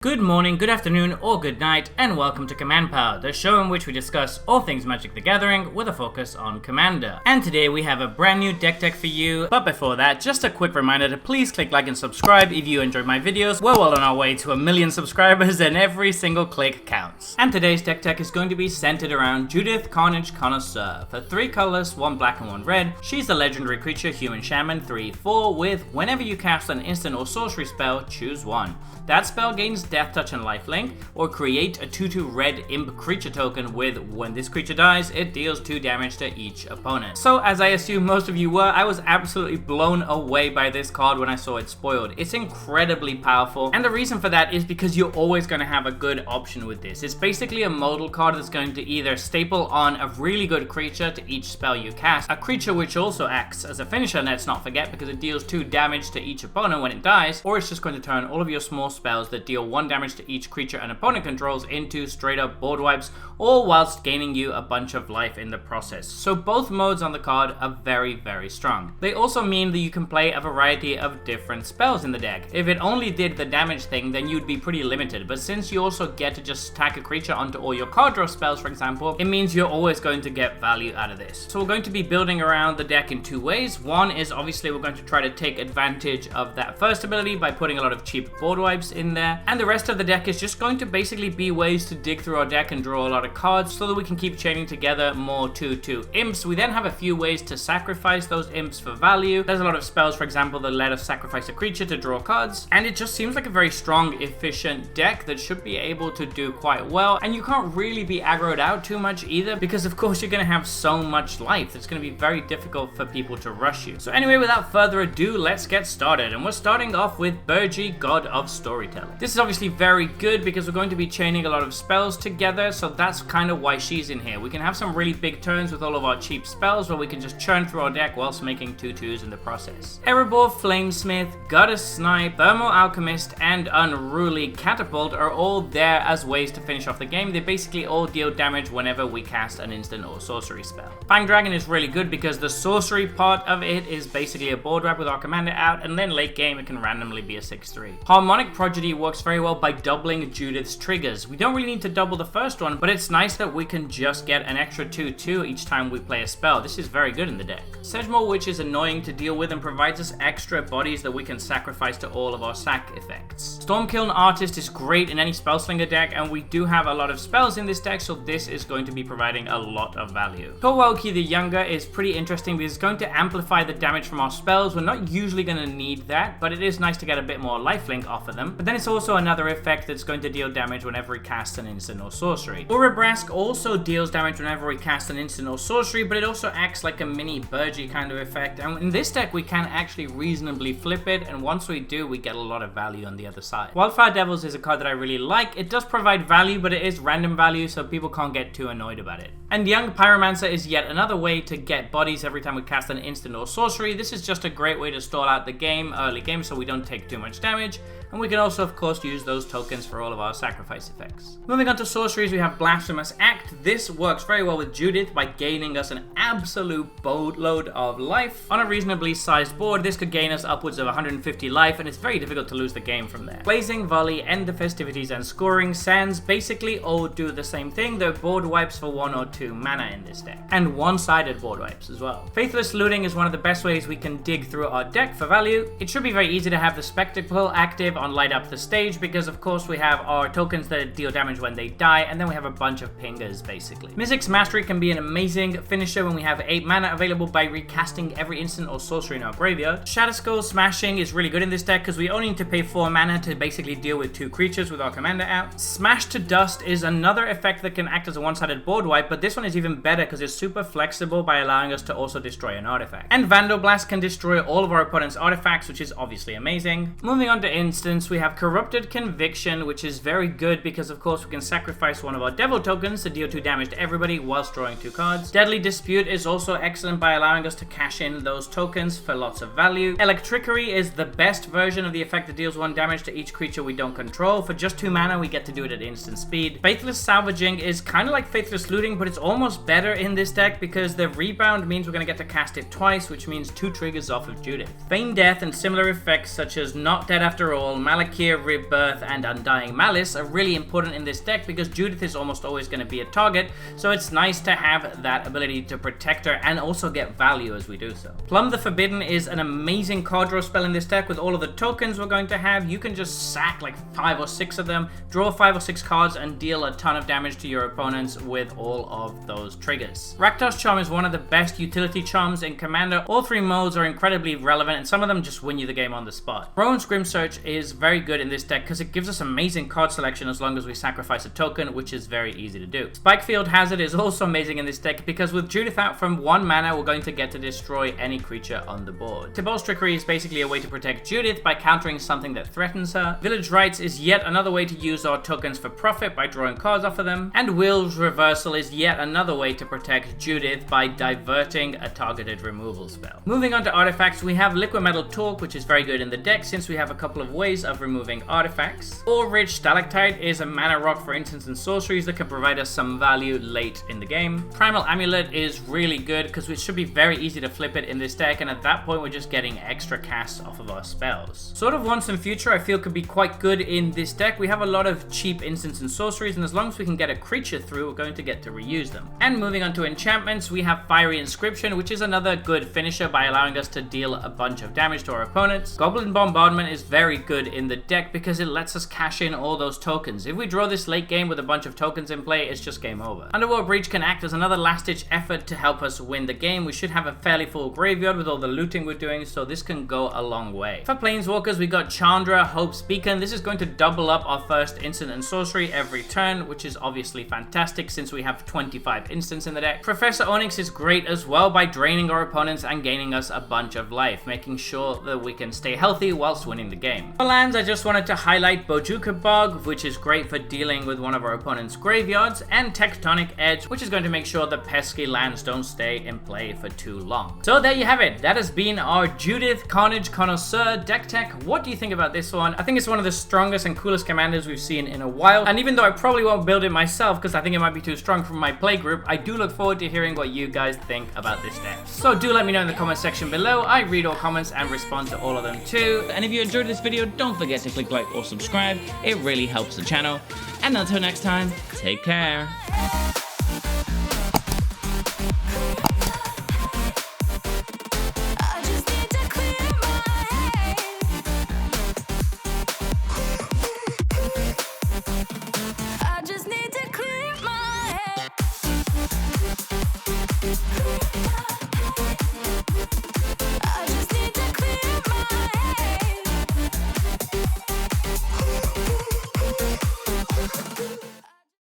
Good morning, good afternoon, or good night, and welcome to Command Power, the show in which we discuss all things Magic the Gathering with a focus on Commander. And today we have a brand new deck for you, but before that, just a quick reminder to please click like and subscribe if you enjoy my videos. We're well on our way to 1 million subscribers and every single click counts. And today's deck is going to be centered around Judith, Carnage Connoisseur. For 3 colors, 1 black and 1 red, she's a legendary creature, human shaman, 3/4, with whenever you cast an instant or sorcery spell, choose one. That spell gains Death Touch and Lifelink, or create a 2/2 red imp creature token with when this creature dies, it deals 2 damage to each opponent. So as I assume most of you were, I was absolutely blown away by this card when I saw it spoiled. It's incredibly powerful, and the reason for that is because you're always going to have a good option with this. It's basically a modal card that's going to either staple on a really good creature to each spell you cast, a creature which also acts as a finisher, let's not forget, because it deals 2 damage to each opponent when it dies, or it's just going to turn all of your small spells that deal 1 damage to each creature an opponent controls into straight up board wipes, all whilst gaining you a bunch of life in the process. So both modes on the card are very, very strong. They also mean that you can play a variety of different spells in the deck. If it only did the damage thing, then you'd be pretty limited, but since you also get to just stack a creature onto all your card draw spells, for example, it means you're always going to get value out of this. So we're going to be building around the deck in 2 ways. One is obviously we're going to try to take advantage of that first ability by putting a lot of cheap board wipes in there, and the rest of the deck is just going to basically be ways to dig through our deck and draw a lot of cards so that we can keep chaining together more 2/2 imps. We then have a few ways to sacrifice those imps for value. There's a lot of spells, for example, that let us sacrifice a creature to draw cards, and it just seems like a very strong, efficient deck that should be able to do quite well. And you can't really be aggroed out too much either, because of course you're going to have so much life. It's going to be very difficult for people to rush you. So anyway, without further ado, let's get started. And we're starting off with Burgi, God of Storytelling. This is obviously very good because we're going to be chaining a lot of spells together, so that's kind of why she's in here. We can have some really big turns with all of our cheap spells where we can just churn through our deck whilst making 2/2s in the process. Erebor, Flamesmith, Goddess Snipe, Thermal Alchemist, and Unruly Catapult are all there as ways to finish off the game. They basically all deal damage whenever we cast an instant or sorcery spell. Fang Dragon is really good because the sorcery part of it is basically a board wipe with our commander out, and then late game it can randomly be a 6/3. Harmonic Prodigy works very well by doubling Judith's triggers. We don't really need to double the first one, but it's nice that we can just get an extra 2/2 each time we play a spell. This is very good in the deck. Sedgemoor Witch is annoying to deal with and provides us extra bodies that we can sacrifice to all of our sack effects. Stormkiln Artist is great in any Spellslinger deck, and we do have a lot of spells in this deck, so this is going to be providing a lot of value. Torwalki the Younger is pretty interesting because it's going to amplify the damage from our spells. We're not usually going to need that, but it is nice to get a bit more lifelink off of them. But then it's also another effect that's going to deal damage whenever we cast an instant or sorcery. Urabrask also deals damage whenever we cast an instant or sorcery, but it also acts like a mini Burgi kind of effect, and in this deck we can actually reasonably flip it, and once we do, we get a lot of value on the other side. Wildfire Devils is a card that I really like. It does provide value, but it is random value, so people can't get too annoyed about it. And Young Pyromancer is yet another way to get bodies every time we cast an instant or sorcery. This is just a great way to stall out the game, early game, so we don't take too much damage, and we can also of course use those tokens for all of our sacrifice effects. Moving on to sorceries, we have Blasphemous Act. This works very well with Judith by gaining us an absolute boatload of life. On a reasonably sized board, this could gain us upwards of 150 life, and it's very difficult to lose the game from there. Blazing Volley, End the Festivities, and Scoring Sands basically all do the same thing. They're board wipes for 1 or 2 mana in this deck, and one-sided board wipes as well. Faithless Looting is one of the best ways we can dig through our deck for value. It should be very easy to have the Spectacle active on Light Up the Stage because of course we have our tokens that deal damage when they die, and then we have a bunch of pingers basically. Mizzix's Mastery can be an amazing finisher when we have 8 mana available by recasting every instant or sorcery in our graveyard. Shatterskull Smashing is really good in this deck because we only need to pay 4 mana to basically deal with 2 creatures with our commander out. Smash to Dust is another effect that can act as a one-sided board wipe, but this one is even better because it's super flexible by allowing us to also destroy an artifact. And Vandal Blast can destroy all of our opponent's artifacts, which is obviously amazing. Moving on to instants, we have Corrupted Conviction, which is very good because of course we can sacrifice one of our devil tokens to deal 2 damage to everybody whilst drawing 2 cards. Deadly Dispute is also excellent by allowing us to cash in those tokens for lots of value. Electrickery is the best version of the effect that deals 1 damage to each creature we don't control. For just 2 mana, we get to do it at instant speed. Faithless Salvaging is kind of like Faithless Looting, but it's almost better in this deck because the rebound means we're going to get to cast it twice, which means 2 triggers off of Judith. Feign Death and similar effects such as Not Dead After All, Malakir, Rebirth, and Undying Malice are really important in this deck because Judith is almost always going to be a target, so it's nice to have that ability to protect her and also get value as we do so. Plumb the Forbidden is an amazing card draw spell in this deck. With all of the tokens we're going to have, you can just sack like 5 or 6 of them, draw 5 or 6 cards, and deal a ton of damage to your opponents with all of those triggers. Rakdos Charm is one of the best utility charms in Commander. All 3 modes are incredibly relevant, and some of them just win you the game on the spot. Rowan's Grim Search is very good in this deck because it gives us amazing card selection as long as we sacrifice a token, which is very easy to do. Spikefield Hazard is also amazing in this deck because with Judith out from 1 mana, we're going to get to destroy any creature on the board. Tibalt's Trickery is basically a way to protect Judith by countering something that threatens her. Village Rites is yet another way to use our tokens for profit by drawing cards off of them. And Will's Reversal is yet another way to protect Judith by diverting a targeted removal spell. Moving on to artifacts, we have Liquid Metal Talk, which is very good in the deck since we have a couple of ways of removing artifacts. Ore-Rich Stalactite is a mana rock for instants and sorceries that can provide us some value late in the game. Primal Amulet is really good because it should be very easy to flip it in this deck, and at that point we're just getting extra casts off of our spells. Sword of Once and Future I feel could be quite good in this deck. We have a lot of cheap instants and sorceries, and as long as we can get a creature through, we're going to get to reuse them. And moving on to enchantments, we have Fiery Inscription, which is another good finisher by allowing us to deal a bunch of damage to our opponents. Goblin Bombardment is very good in the deck because it lets us cash in all those tokens. If we draw this late game with a bunch of tokens in play, it's just game over. Underworld Breach can act as another last-ditch effort to help us win the game. We should have a fairly full graveyard with all the looting we're doing, so this can go a long way. For Planeswalkers, we got Chandra, Hope's Beacon. This is going to double up our first instant and sorcery every turn, which is obviously fantastic since we have 25 instants in the deck. Professor Onyx is great as well by draining our opponents and gaining us a bunch of life, making sure that we can stay healthy whilst winning the game. For lands, I just wanted to highlight Bojuka Bog, which is great for dealing with one of our opponent's graveyards, and Tectonic Edge, which is going to make sure the pesky lands don't stay in play for too long. So there you have it. That has been our Judith Carnage Connoisseur deck tech. What do you think about this one? I think it's one of the strongest and coolest commanders we've seen in a while, and even though I probably won't build it myself because I think it might be too strong for my play group, I do look forward to hearing what you guys think about this deck. So do let me know in the comment section below. I read all comments and respond to all of them too. And if you enjoyed this video, don't forget to click like or subscribe. It really helps the channel. And until next time, take care.